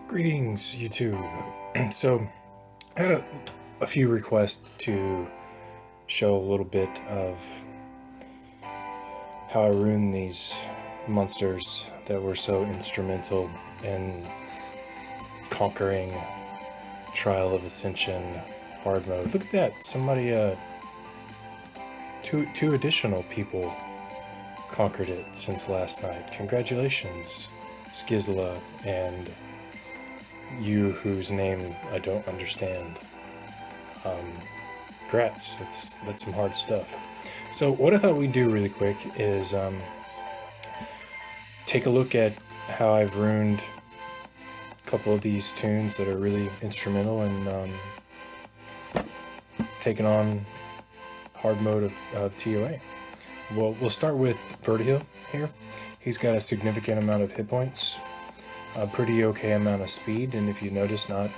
Greetings, YouTube. So, I had a few requests to show a little bit of how I ruined these monsters that were so instrumental in conquering Trial of Ascension hard mode. Look at that! Somebody, two additional people conquered it since last night. Congratulations, Skizla and you whose name I don't understand. Grats, that's some hard stuff. So what I thought we'd do really quick is take a look at how I've ruined a couple of these tunes that are really instrumental in taking on hard mode of TOA. Well, we'll start with Vertihill here. He's got a significant amount of hit points, a pretty okay amount of speed, and if you notice, not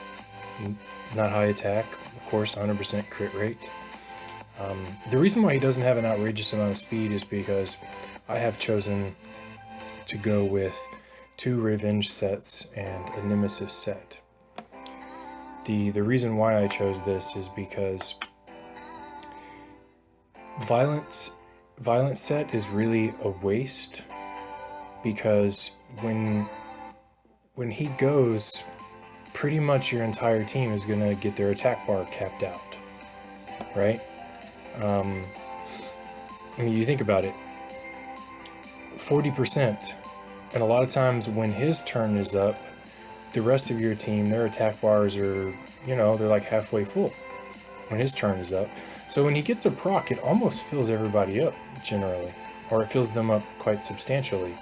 high attack, of course, 100% crit rate. The reason why he doesn't have an outrageous amount of speed is because I have chosen to go with 2 revenge sets and a nemesis set. The reason why I chose this is because violence set is really a waste, because when he goes, pretty much your entire team is gonna get their attack bar capped out, right? I mean, you think about it, 40%, and a lot of times when his turn is up, the rest of your team, their attack bars are, they're like halfway full when his turn is up. So when he gets a proc, it almost fills everybody up, generally, or it fills them up quite substantially.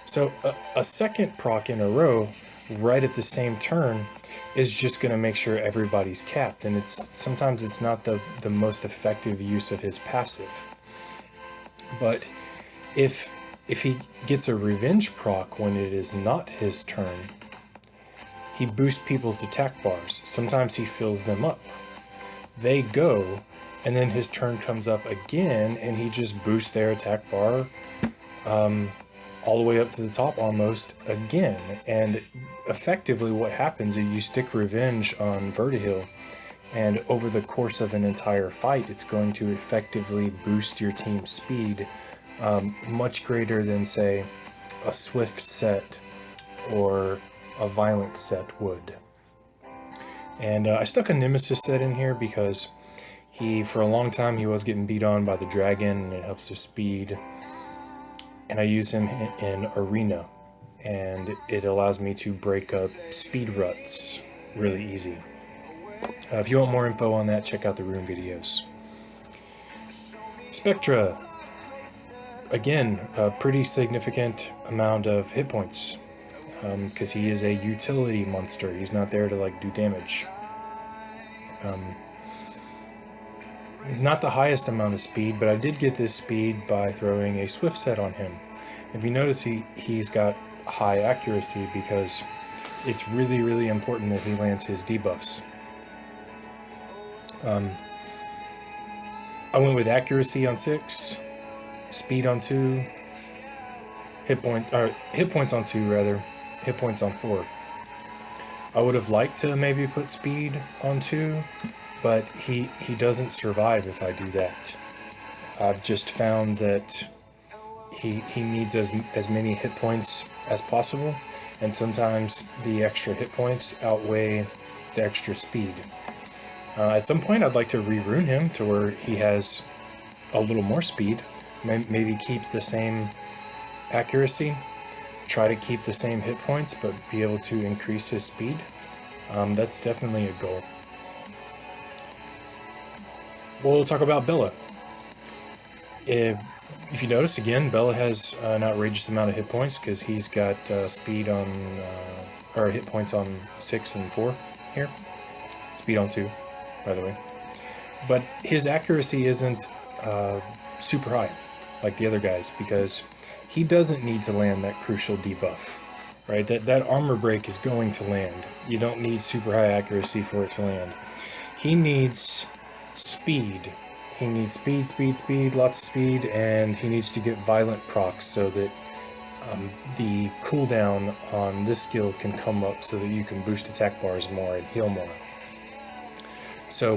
So a second proc in a row, right at the same turn, is just going to make sure everybody's capped, and sometimes it's not the most effective use of his passive. But if he gets a revenge proc when it is not his turn, he boosts people's attack bars. Sometimes he fills them up. They go, and then his turn comes up again, and he just boosts their attack bar all the way up to the top almost again. And effectively what happens is you stick revenge on Vertihill, and over the course of an entire fight, it's going to effectively boost your team's speed much greater than, say, a swift set or a violent set would. And I stuck a nemesis set in here because for a long time, he was getting beat on by the dragon, and it helps his speed. And I use him in arena, and it allows me to break up speed ruts really easy. If you want more info on that, check out the rune videos. Spectra, again, a pretty significant amount of hit points, because he is a utility monster. He's not there to do damage. Not the highest amount of speed, but I did get this speed by throwing a swift set on him. If you notice, he's got high accuracy because it's really, really important that he lands his debuffs. I went with accuracy on 6, speed on 2, hit points on 2 rather, hit points on 4. I would have liked to maybe put speed on 2, but he doesn't survive if I do that. I've just found that he needs as many hit points as possible, and sometimes the extra hit points outweigh the extra speed. At some point I'd like to re-rune him to where he has a little more speed, maybe keep the same accuracy, try to keep the same hit points, but be able to increase his speed. That's definitely a goal. We'll talk about Bella. If you notice, again, Bella has an outrageous amount of hit points because he's got speed on, or hit points on 6 and 4 here. Speed on 2, by the way. But his accuracy isn't super high like the other guys, because he doesn't need to land that crucial debuff, right? That armor break is going to land. You don't need super high accuracy for it to land. He needs speed. He needs speed, lots of speed, and he needs to get violent procs so that the cooldown on this skill can come up so that you can boost attack bars more and heal more. So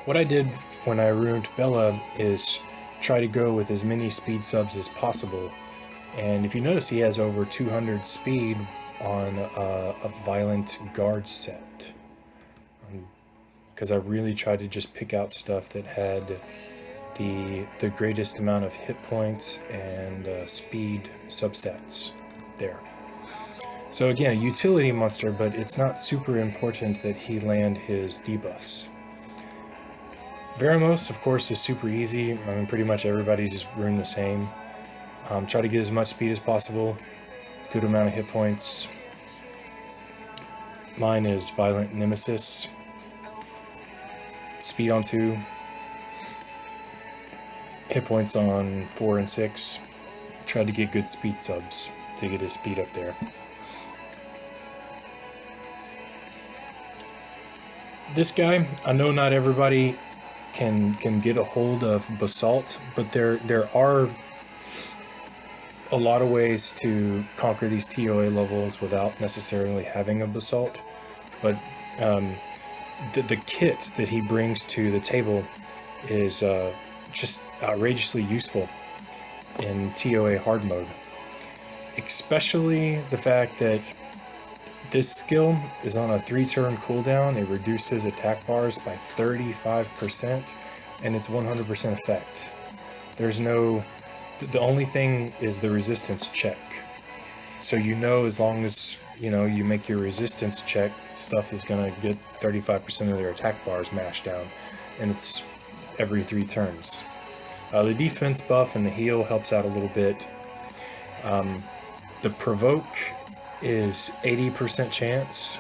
what I did when I ruined Bella is try to go with as many speed subs as possible. And if you notice, he has over 200 speed on a violent guard set. Because I really tried to just pick out stuff that had the greatest amount of hit points and speed substats there. So again, a utility monster, but it's not super important that he land his debuffs. Veramos, of course, is super easy. I mean, pretty much everybody's just rune the same. Try to get as much speed as possible, good amount of hit points. Mine is Violent Nemesis. Speed on 2. Hit points on 4 and 6. Tried to get good speed subs to get his speed up there. This guy, I know not everybody can get a hold of Basalt, but there are a lot of ways to conquer these TOA levels without necessarily having a Basalt. But the kit that he brings to the table is just outrageously useful in TOA hard mode. Especially the fact that this skill is on a 3-turn cooldown. It reduces attack bars by 35%, and it's 100% effect. There's no... The only thing is the resistance check. So you know, as long as you make your resistance check, stuff is going to get 35% of their attack bars mashed down, and it's every 3 turns. The defense buff and the heal helps out a little bit. The provoke is 80% chance,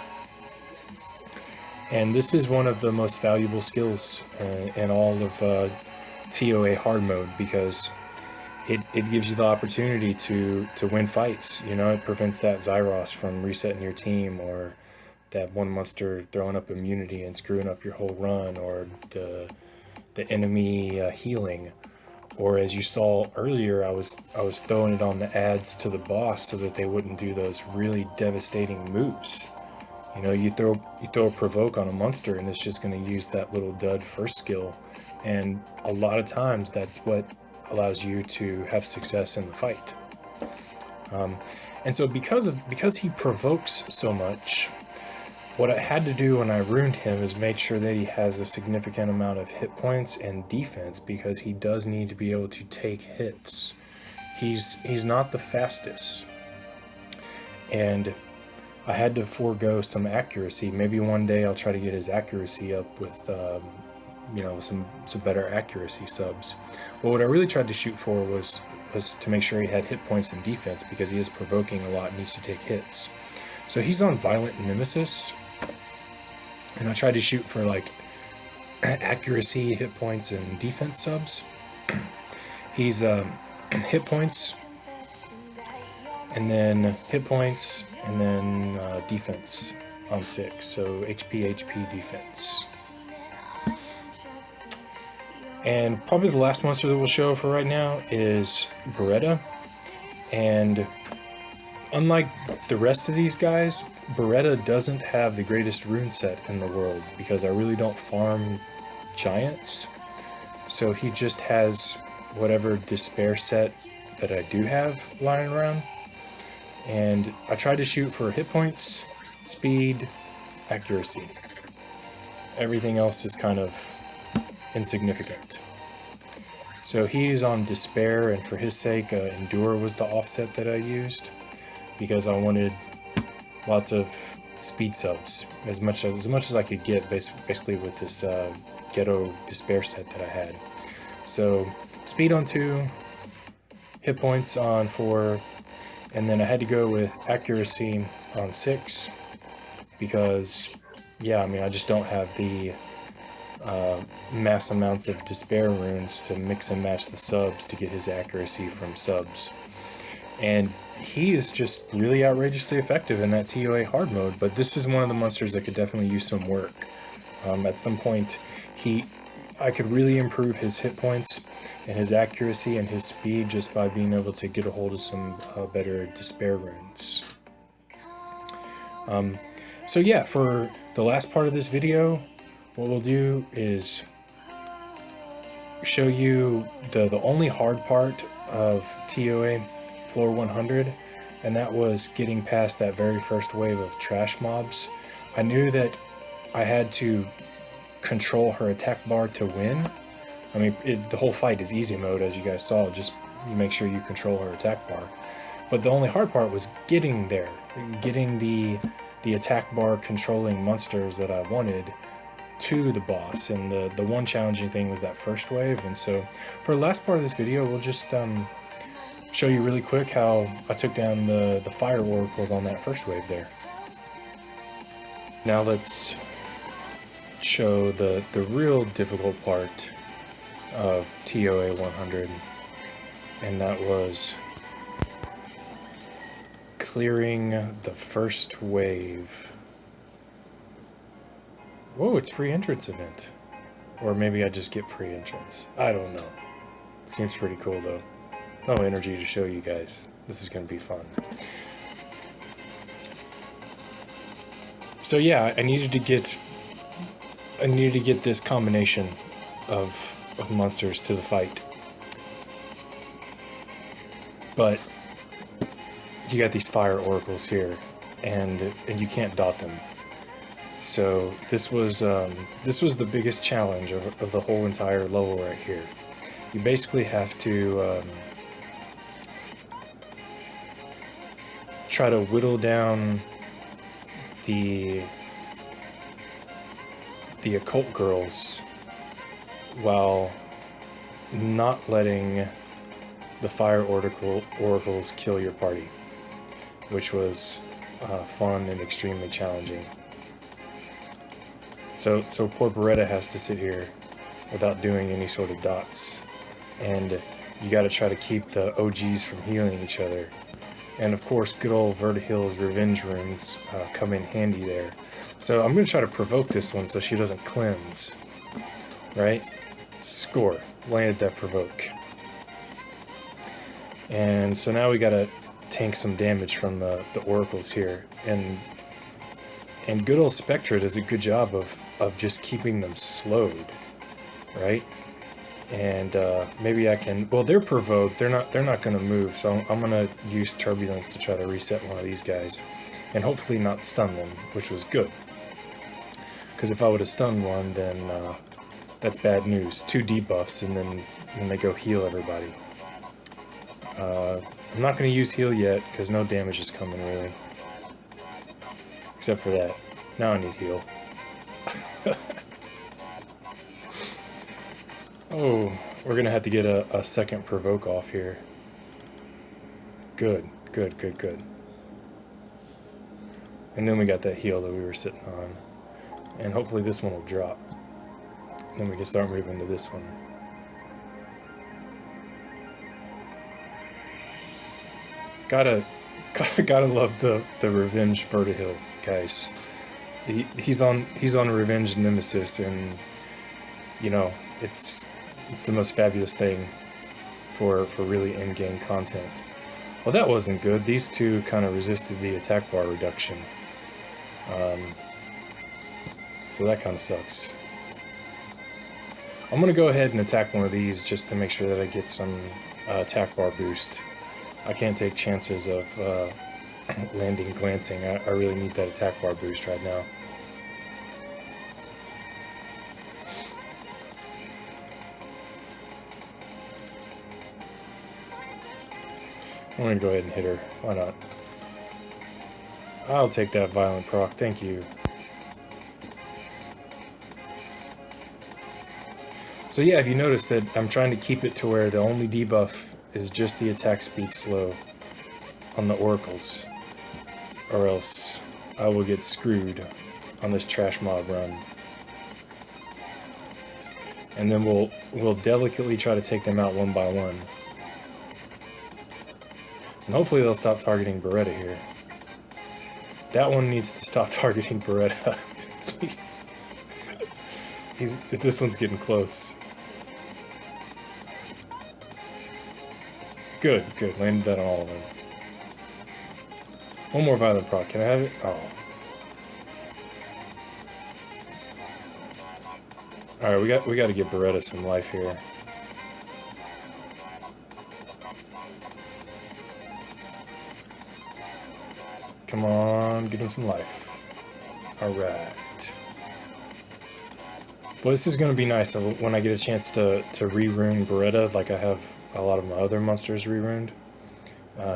and this is one of the most valuable skills in all of TOA hard mode, because it gives you the opportunity to win fights. It prevents that Zyros from resetting your team, or that one monster throwing up immunity and screwing up your whole run, or the enemy healing. Or as you saw earlier, I was throwing it on the adds to the boss so that they wouldn't do those really devastating moves. You throw a provoke on a monster and it's just going to use that little dud first skill, and a lot of times that's what allows you to have success in the fight. And so because he provokes so much, what I had to do when I ruined him is make sure that he has a significant amount of hit points and defense, because he does need to be able to take hits. He's not the fastest, and I had to forego some accuracy. Maybe one day I'll try to get his accuracy up with some better accuracy subs. But what I really tried to shoot for was to make sure he had hit points and defense, because he is provoking a lot and needs to take hits. So he's on Violent Nemesis, and I tried to shoot for like accuracy, hit points, and defense subs. He's hit points, and then hit points, and then defense on 6. So HP, defense. And probably the last monster that we'll show for right now is Beretta. And unlike the rest of these guys, Beretta doesn't have the greatest rune set in the world, because I really don't farm giants. So he just has whatever despair set that I do have lying around. And I tried to shoot for hit points, speed, accuracy. Everything else is kind of insignificant. So he's on despair, and for his sake, endure was the offset that I used, because I wanted lots of speed subs, as much as I could get, basically with this ghetto despair set that I had. So speed on 2, hit points on 4, and then I had to go with accuracy on 6, because I just don't have the mass amounts of despair runes to mix and match the subs to get his accuracy from subs. And he is just really outrageously effective in that TOA hard mode, but this is one of the monsters that could definitely use some work. At some point, I could really improve his hit points and his accuracy and his speed just by being able to get a hold of some better despair runes. So yeah, for the last part of this video, what we'll do is show you the only hard part of TOA floor 100, and that was getting past that very first wave of trash mobs. I knew that I had to control her attack bar to win. I mean, the whole fight is easy mode, as you guys saw, just make sure you control her attack bar. But the only hard part was getting there, getting the attack bar controlling monsters that I wanted to the boss, and the one challenging thing was that first wave. And so for the last part of this video, we'll just show you really quick how I took down the fire oracles on that first wave there. Now let's show the real difficult part of TOA 100, and that was clearing the first wave. Whoa, it's free entrance event. Or maybe I just get free entrance. I don't know. Seems pretty cool though. No energy to show you guys. This is going to be fun. So yeah, I needed to get this combination of monsters to the fight. But you got these fire oracles here, and you can't dot them. So this was the biggest challenge of the whole entire level right here. You basically have to try to whittle down the occult girls while not letting the fire oracles kill your party, which was fun and extremely challenging. So poor Beretta has to sit here without doing any sort of dots, and you got to try to keep the OGs from healing each other. And of course, good old Vertihill's revenge runes come in handy there. So I'm going to try to provoke this one so she doesn't cleanse. Right? Score. Landed that provoke. And so now we got to tank some damage from the oracles here. And good old Spectra does a good job of just keeping them slowed. Right? And maybe I can. Well, they're provoked. They're not going to move. So I'm going to use Turbulence to try to reset one of these guys, and hopefully not stun them, which was good. Because if I would have stunned one, then that's bad news. 2 debuffs, and then they go heal everybody. I'm not going to use heal yet because no damage is coming really, except for that. Now I need heal. Oh, we're going to have to get a second provoke off here. Good. And then we got that heal that we were sitting on. And hopefully this one will drop. And then we can start moving to this one. Gotta love the revenge Vertihill, guys. He's on a revenge nemesis, and you know, it's the most fabulous thing for really in-game content. Well, that wasn't good. These two kind of resisted the attack bar reduction. So that kind of sucks. I'm going to go ahead and attack one of these just to make sure that I get some attack bar boost. I can't take chances of landing glancing. I really need that attack bar boost right now. I'm going to go ahead and hit her. Why not? I'll take that violent proc. Thank you. So yeah, if you notice that I'm trying to keep it to where the only debuff is just the attack speed slow on the oracles, or else I will get screwed on this trash mob run. And then we'll delicately try to take them out one by one. And hopefully they'll stop targeting Beretta here. That one needs to stop targeting Beretta. This one's getting close. Good, good. Landed that on all of them. One more violent proc. Can I have it? Oh. Alright, we got to give Beretta some life here. Come on, give him some life. Alright. Well, this is going to be nice when I get a chance to re-rune Beretta, like I have a lot of my other monsters re-runed.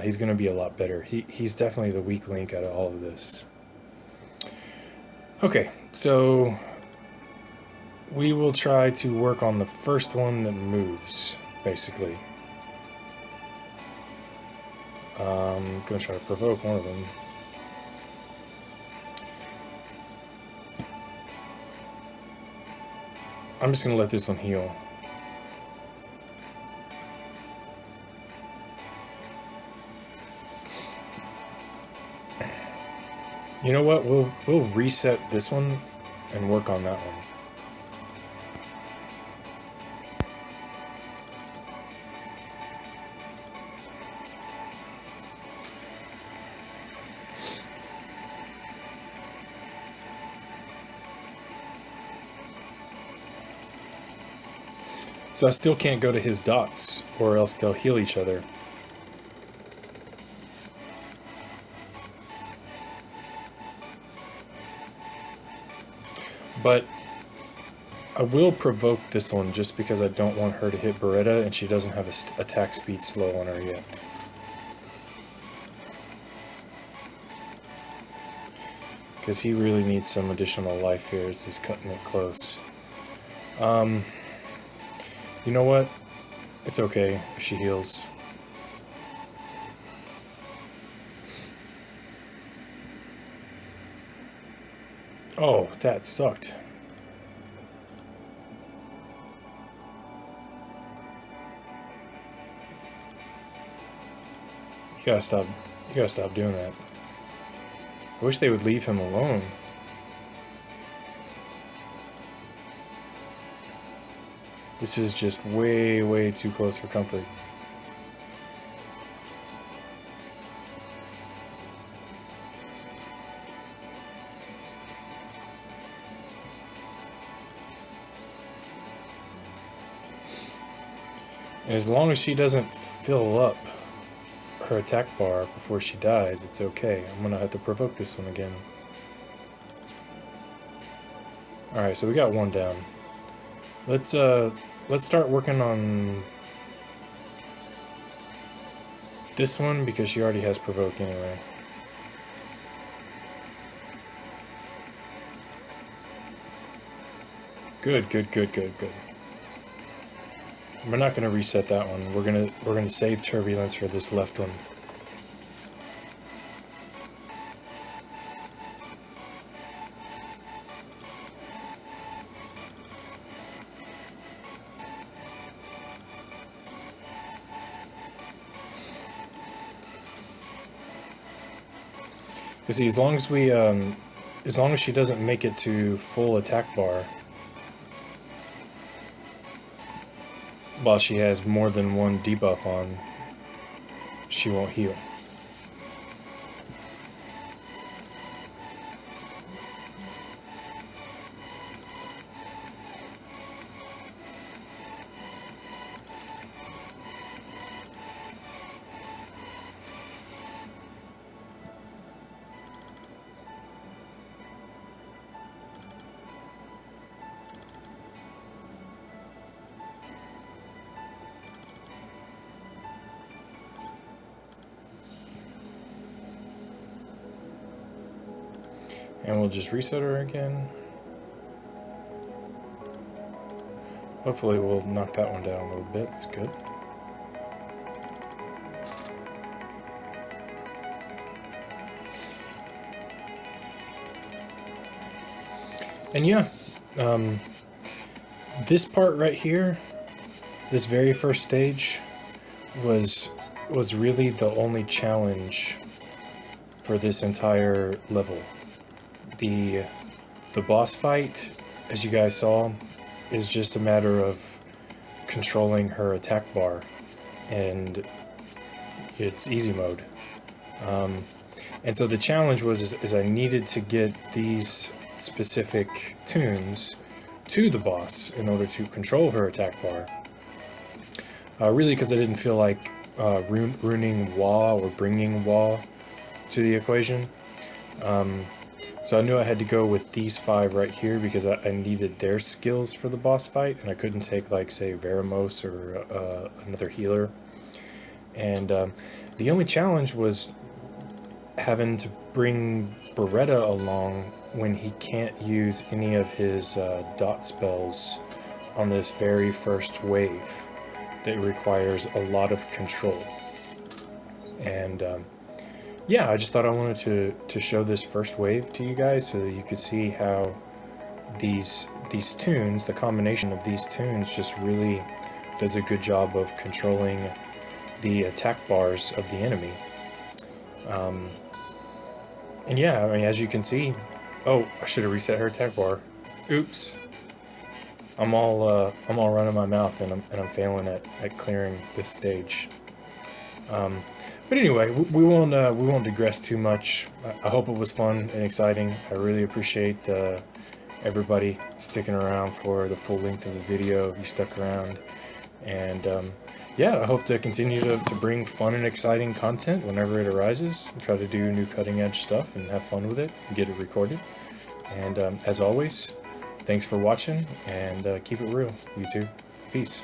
He's going to be a lot better. He's definitely the weak link out of all of this. Okay, so we will try to work on the first one that moves, basically. I'm going to try to provoke one of them. I'm just going to let this one heal. You know what? We'll reset this one and work on that one. So I still can't go to his dots, or else they'll heal each other. But I will provoke this one just because I don't want her to hit Beretta, and she doesn't have a attack speed slow on her yet. Because he really needs some additional life here. This is cutting it close. You know what? It's okay if she heals. Oh, that sucked. You gotta stop doing that. I wish they would leave him alone. This is just way, way too close for comfort. And as long as she doesn't fill up her attack bar before she dies, it's okay. I'm gonna have to provoke this one again. Alright, so we got one down. Let's start working on this one because she already has provoke anyway. Good, good, good, good, good. We're not gonna reset that one. We're gonna save turbulence for this left one. You see, as long as she doesn't make it to full attack bar, while she has more than one debuff on, she won't heal. And we'll just reset her again. Hopefully we'll knock that one down a little bit. That's good. And yeah, this part right here, this very first stage, was really the only challenge for this entire level. The boss fight, as you guys saw, is just a matter of controlling her attack bar, and it's easy mode. And so the challenge was is I needed to get these specific tunes to the boss in order to control her attack bar. Really, because I didn't feel like ruining Wah or bringing Wah to the equation. So I knew I had to go with these 5 right here because I needed their skills for the boss fight, and I couldn't take, like, say, Veramos or another healer. And the only challenge was having to bring Beretta along when he can't use any of his dot spells on this very first wave that requires a lot of control. And yeah, I just thought I wanted to show this first wave to you guys so that you could see how these tunes, the combination of these tunes, just really does a good job of controlling the attack bars of the enemy. And yeah, I mean, as you can see, oh, I should have reset her attack bar. Oops. I'm all running my mouth, and I'm failing at clearing this stage. But anyway, we won't digress too much. I hope it was fun and exciting. I really appreciate everybody sticking around for the full length of the video if you stuck around. And yeah, I hope to continue to bring fun and exciting content whenever it arises. Try to do new cutting edge stuff and have fun with it and get it recorded. And as always, thanks for watching, and keep it real, YouTube. Peace.